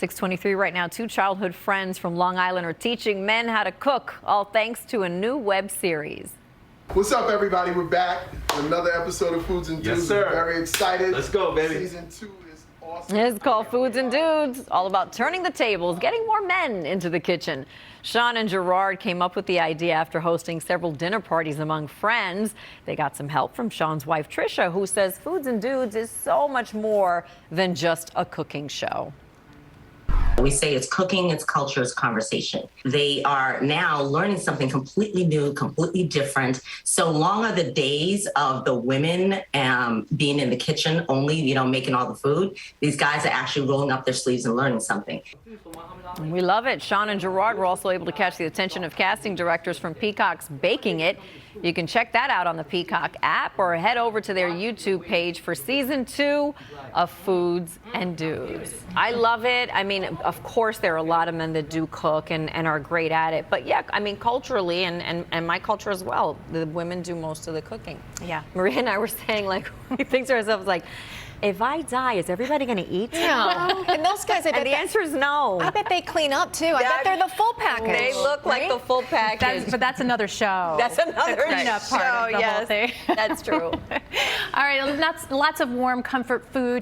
6:23 right now. Two childhood friends from Long Island are teaching men how to cook, all thanks to a new web series. What's up, everybody? We're back with another episode of Foods and Dudes. Yes, sir. Very excited. Let's go, baby. Season 2 is awesome. It's called Foods and Dudes, all about turning the tables, getting more men into the kitchen. Shawn and Gerard came up with the idea after hosting several dinner parties among friends. They got some help from Shawn's wife, Trisha, who says Foods and Dudes is so much more than just a cooking show. We say it's cooking, it's culture, it's conversation. They are now learning something completely new, completely different. So long are the days of the women being in the kitchen only, making all the food. These guys are actually rolling up their sleeves and learning something. We love it. Shawn and Gerard were also able to catch the attention of casting directors from Peacock's Baking It. You can check that out on the Peacock app or head over to their YouTube page for season 2 of Foods and Dudes. I love it. I mean, of course, there are a lot of men that do cook and are great at it. But yeah, I mean, culturally and my culture as well, the women do most of the cooking. Yeah. Maria and I were saying, like, we think to ourselves, like, if I die, is everybody going to eat? No. And those guys, I bet and the answer is no. I bet they clean up too. I bet they're the full package. They look like the full package. But that's another show. That's another cleanup part of the whole thing. That's true. All right, lots of warm comfort food